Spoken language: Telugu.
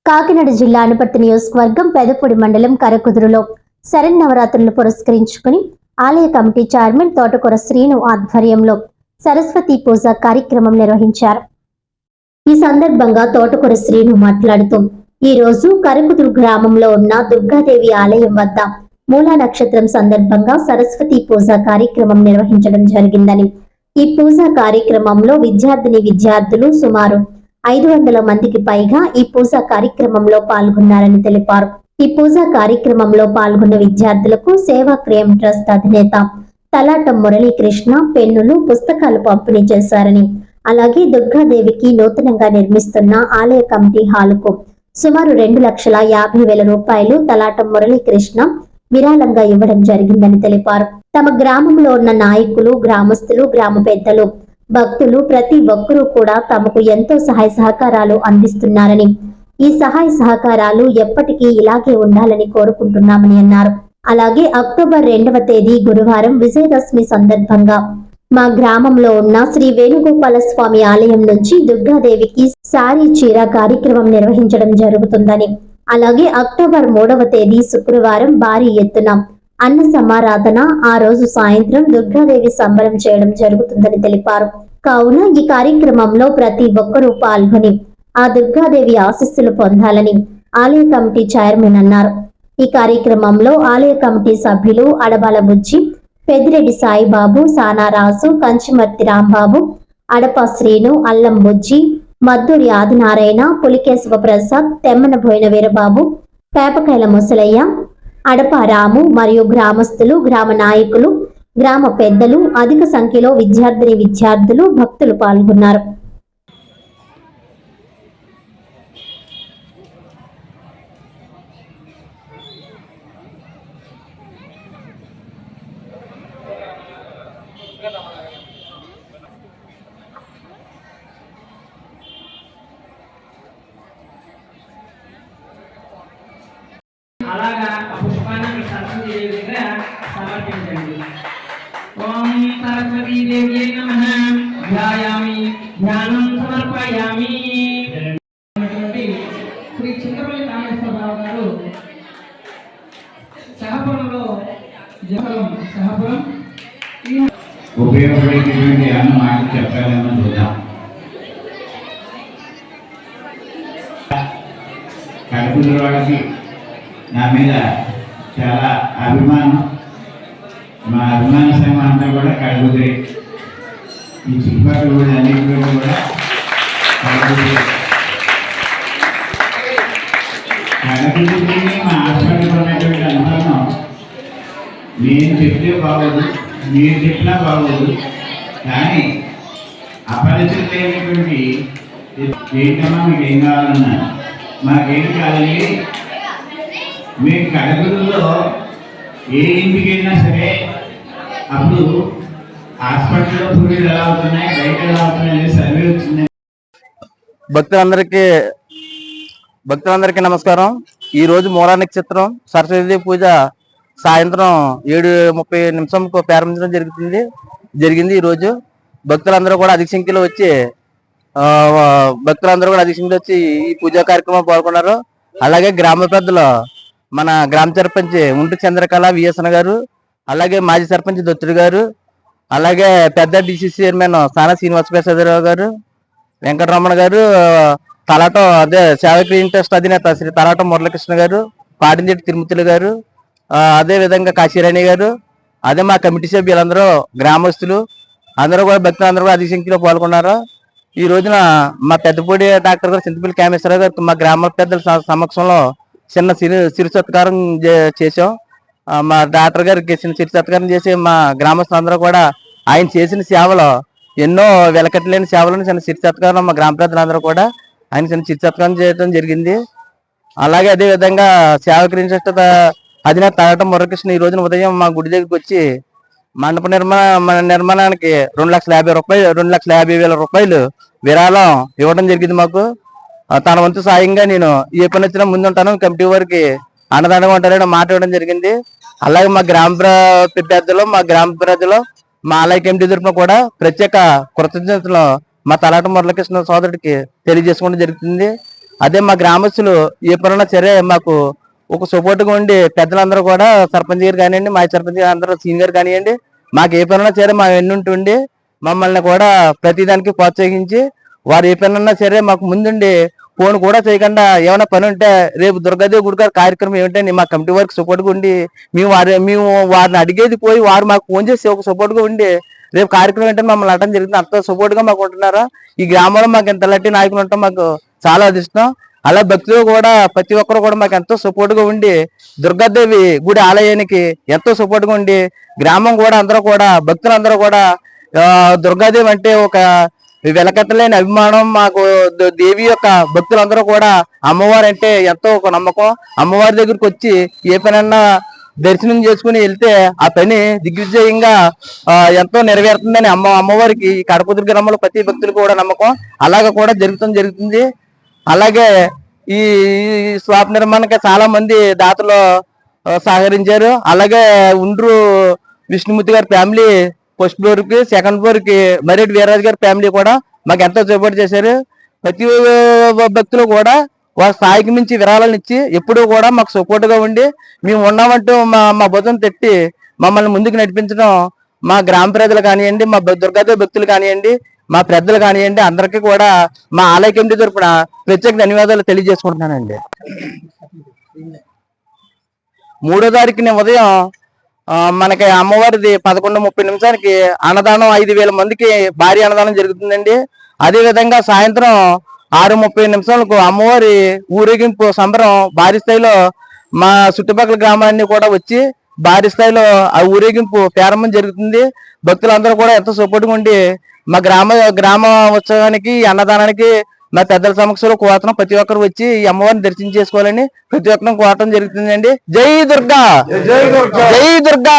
కాకినాడ జిల్లా అనపర్తి నియోజకవర్గం పెదపూడి మండలం కరకుదురులో శరన్నవరాత్రులను పురస్కరించుకుని ఆలయ కమిటీ చైర్మన్ తోటకూర శ్రీను ఆధ్వర్యంలో సరస్వతి పూజ కార్యక్రమం నిర్వహించారు. ఈ సందర్భంగా తోటకూర శ్రీను మాట్లాడుతూ ఈ రోజు కరకుదురు గ్రామంలో ఉన్న దుర్గాదేవి ఆలయం వద్ద మూలా నక్షత్రం సందర్భంగా సరస్వతి పూజ కార్యక్రమం నిర్వహించడం జరిగిందని, ఈ పూజా కార్యక్రమంలో విద్యార్థులు సుమారు 500 మందికి పైగా ఈ పూజా కార్యక్రమంలో పాల్గొన్నారని తెలిపారు. ఈ పూజా కార్యక్రమంలో పాల్గొన్న విద్యార్థులకు సేవా క్రియం ట్రస్ట్ అధినేత తలాటం మురళీకృష్ణ పెన్నులు, పుస్తకాలు పంపిణీ చేశారని, అలాగే దుర్గాదేవికి నూతనంగా నిర్మిస్తున్న ఆలయ కమిటీ హాలుకు సుమారు 2,50,000 రూపాయలు తలాటం మురళీకృష్ణ విరాళంగా ఇవ్వడం జరిగిందని తెలిపారు. తమ గ్రామంలో ఉన్న నాయకులు, గ్రామస్తులు, గ్రామ పెద్దలు, భక్తులు ప్రతి ఒక్కరూ కూడా తమకు ఎంతో సహాయ సహకారాలు అందిస్తున్నారని, ఈ సహాయ సహకారాలు ఎప్పటికీ ఇలాగే ఉండాలని కోరుకుంటున్నామని అన్నారు. అలాగే అక్టోబర్ 2వ తేదీ గురువారం విజయదశమి సందర్భంగా మా గ్రామంలో ఉన్న శ్రీ వేణుగోపాల స్వామి ఆలయం నుంచి దుర్గాదేవికి సారీ చీర కార్యక్రమం నిర్వహించడం జరుగుతుందని, అలాగే అక్టోబర్ 3వ తేదీ శుక్రవారం భారీ ఎత్తున అన్న సమారాధన, ఆ రోజు సాయంత్రం దుర్గాదేవి సంబరం చేయడం జరుగుతుందని తెలిపారు. కావున ఈ కార్యక్రమంలో ప్రతి ఒక్కరూ పాల్గొని ఆ దుర్గాదేవి ఆశీస్సులు పొందాలని ఆలయ కమిటీ చైర్మన్ అన్నారు. ఈ కార్యక్రమంలో ఆలయ కమిటీ సభ్యులు అడబాల బుజ్జి, పెద్దిరెడ్డి సాయిబాబు, సానారాజు, కంచిమర్తి రాంబాబు, అడప శ్రీను, అల్లం బుజ్జి, మద్దూరి ఆదినారాయణ, పులికేశవ ప్రసాద్, తెమ్మన బోయిన వీరబాబు, పేపకాయల ముసలయ్య, అడప రాము మరియు గ్రామస్తులు, గ్రామ నాయకులు, గ్రామ పెద్దలు, అధిక సంఖ్యలో విద్యార్థులు, భక్తులు పాల్గొన్నారు. అలాగా ఆ పుష్పాన్ని సరస్వతి దేవి దగ్గర సమర్పించండి. ఓం సరస్వతీ దేవి నమః. ధ్యాయామి, ధ్యానం సమర్పయామి. శ్రీ చింతపల్లి కామేశ్వరరావు గారు సహపురంలో సహపురం ఉపయోగపడేటువంటి అన్న మాట చెప్పాలని చూద్దాం. కడుపుల వాళ్ళకి నా మీద చాలా అభిమానం. మా అభిమాన శ్రమ అంతా కూడా కడుగుతాయి. ఈ చుట్టుపక్కల కూడా అన్నింటిలో కూడా కడుగుతాయి. కడుగుతుంది మా హాస్పిటల్ ఉన్నటువంటి అనుభవం నేను చెప్తే బాగోదు, మీరు చెప్పినా బాగోదు. కానీ అపరిచితమైనటువంటి ఏంటమ్మా మీకు ఏం కావాలన్నా మాకేం కావాలి, మీ కడపలో ఏ ఇంటికి వెళ్ళినా సరే అప్పుడు హాస్పిటల్లో పురుగులు ఎలా అవుతున్నాయి, బయట ఎలా అవుతున్నాయి అనే సర్వే వచ్చింది. భక్తులందరికీ నమస్కారం. ఈ రోజు మూలా నక్షత్రం సరస్వతి పూజ సాయంత్రం 7:30 ప్రారంభించడం జరిగింది. ఈ రోజు భక్తులందరూ కూడా అధిక సంఖ్యలో వచ్చి ఈ పూజా కార్యక్రమం పాల్గొన్నారు. అలాగే గ్రామ పెద్దలు మన గ్రామ సర్పంచ్ ఉంటు చంద్రకళ విఎస్ఎన్ గారు, అలాగే మాజీ సర్పంచ్ దొత్తుడు గారు, అలాగే పెద్ద డిసిసి చైర్మన్ సానా శ్రీనివాస ప్రసాదరావు గారు, వెంకటరమణ గారు, తలాటం సేవక్రియ ట్రస్ట్ అధినేత శ్రీ తలాటం మురళీకృష్ణ గారు, పాటింజెట్టి తిరుమతులు గారు, అదే విధంగా కాశీరాణి గారు, అదే మా కమిటీ సభ్యులందరూ, గ్రామస్తులు అందరూ కూడా భక్తులందరూ కూడా అధిక సంఖ్యలో పాల్గొన్నారు. ఈ రోజున మా పెద్దపూడి డాక్టర్ గారు చింతపల్లి కామేశ్వరరావు గారు మా గ్రామ పెద్దల సమక్షంలో చిన్న సిరి సత్కారం చేసాం. మా డాక్టర్ గారికి చిన్న సిరి సత్కారం చేసి మా గ్రామస్తులందరూ కూడా ఆయన చేసిన సేవలు ఎన్నో వెలకట్టలేని సేవలను చిన్న సిరి సత్కారం మా గ్రామ పెద్దలందరూ కూడా ఆయన చిన్న సిరి సత్కారం చేయడం జరిగింది. అలాగే అదే విధంగా సేవకరించ అధినేత తలాటం మురళీకృష్ణ ఈ రోజున ఉదయం మా గుడి దగ్గరికి వచ్చి మండప నిర్మాణానికి 2,50,000 రూపాయలు విరాళం ఇవ్వడం జరిగింది. మాకు తన వంతు సాయంగా నేను ఏ పని వచ్చినా ముందుంటాను, కమిటీ వారికి అన్నదానంగా ఉంటారని మాట ఇవ్వడం జరిగింది. అలాగే మా గ్రామ ప్రజలు మా ఆలయ కమిటీ తరఫున కూడా ప్రత్యేక కృతజ్ఞతలు మా తలాటం మురళీకృష్ణ సోదరుడికి తెలియజేసుకోవడం జరుగుతుంది. అదే మా గ్రామస్తులు ఏ పనున్నా సరే మాకు ఒక సపోర్ట్గా ఉండి పెద్దలందరూ కూడా సర్పంచ్ గారు కానివ్వండి, మాజీ సర్పంచ్ గారు అందరూ సీనియర్ కానివ్వండి, మాకు ఏ పనున్నా సరే మా వెన్నుంటుండి మమ్మల్ని కూడా ప్రతిదానికి ప్రోత్సహించి వారు ఏ పనున్నా సరే మాకు ముందుండి ఫోన్ కూడా చేయకుండా ఏమైనా పని ఉంటే రేపు దుర్గాదేవి గుడి గారి కార్యక్రమం ఏమిటండి మా కమిటీ వారికి సపోర్ట్గా ఉండి మేము వారిని అడిగేది పోయి వారు మాకు ఫోన్ చేసి ఒక సపోర్ట్గా ఉండి రేపు కార్యక్రమం ఏంటంటే మమ్మల్ని అటెండ్ జరుగుతుంది. అంత సపోర్ట్గా మాకు ఉంటున్నారా. ఈ గ్రామంలో మాకు ఎంత లట్టి నాయకులు ఉంటాం మాకు చాలా అదృష్టం. అలా భక్తులు కూడా ప్రతి ఒక్కరు కూడా మాకు ఎంతో సపోర్ట్గా ఉండి దుర్గాదేవి గుడి ఆలయానికి ఎంతో సపోర్ట్గా ఉండి గ్రామం కూడా అందరూ కూడా భక్తులందరూ కూడా దుర్గాదేవి అంటే ఒక వెలకట్టలేని అభిమానం మాకు. దేవి యొక్క భక్తులందరూ కూడా అమ్మవారు అంటే ఎంతో ఒక నమ్మకం. అమ్మవారి దగ్గరికి వచ్చి ఏ పనన్నా దర్శనం చేసుకుని వెళ్తే ఆ పని దిగ్విజయంగా ఎంతో నెరవేరుతుందని అమ్మవారికి కడపదుర్గ గ్రామంలో ప్రతి భక్తులు కూడా నమ్మకం. అలాగ కూడా జరుగుతుంది. అలాగే ఈ స్లాబ్ నిర్మాణానికి చాలా మంది దాతలు సహకరించారు. అలాగే ఉండ్రు విష్ణుమూర్తి గారి ఫ్యామిలీ ఫస్ట్ ఫ్లోర్ కి, సెకండ్ ఫ్లోర్ కి మరెడ్డి వీర్రాజు గారి ఫ్యామిలీ కూడా మాకు ఎంతో సపోర్ట్ చేశారు. ప్రతి భక్తులు కూడా వారి స్థాయికి మించి విరాళాలను ఇచ్చి ఎప్పుడూ కూడా మాకు సపోర్ట్ గా ఉండి మేము ఉన్నామంటూ మా భుజం తట్టి మమ్మల్ని ముందుకు నడిపించడం మా గ్రామ ప్రజలు కానివ్వండి, మా దుర్గాదేవి భక్తులు కానివ్వండి, మా పెద్దలు కానివ్వండి, అందరికీ కూడా మా ఆలయ కమిటీ తరపున ప్రత్యేక ధన్యవాదాలు తెలియజేసుకుంటున్నానండి. 3వ తారీఖున ఉదయం మనకి అమ్మవారిది 11:30 అన్నదానం 5,000 మందికి భారీ అన్నదానం జరుగుతుందండి. అదే విధంగా సాయంత్రం 6:30 అమ్మవారి ఊరేగింపు సంబరం భారీ స్థాయిలో మా చుట్టుపక్కల గ్రామాలన్నీ కూడా వచ్చి భారీ స్థాయిలో ఆ ఊరేగింపు ప్రారంభం జరుగుతుంది. భక్తులందరూ కూడా ఎంతో సపోర్ట్గా ఉండి మా గ్రామ ఉత్సవానికి, అన్నదానానికి మా పెద్దల సమక్షంలో కోరటం ప్రతి ఒక్కరు వచ్చి ఈ అమ్మవారిని దర్శనం చేసుకోవాలని ప్రతి ఒక్కరు కోరటం జరుగుతుందండి. జై దుర్గా, జై దుర్గా.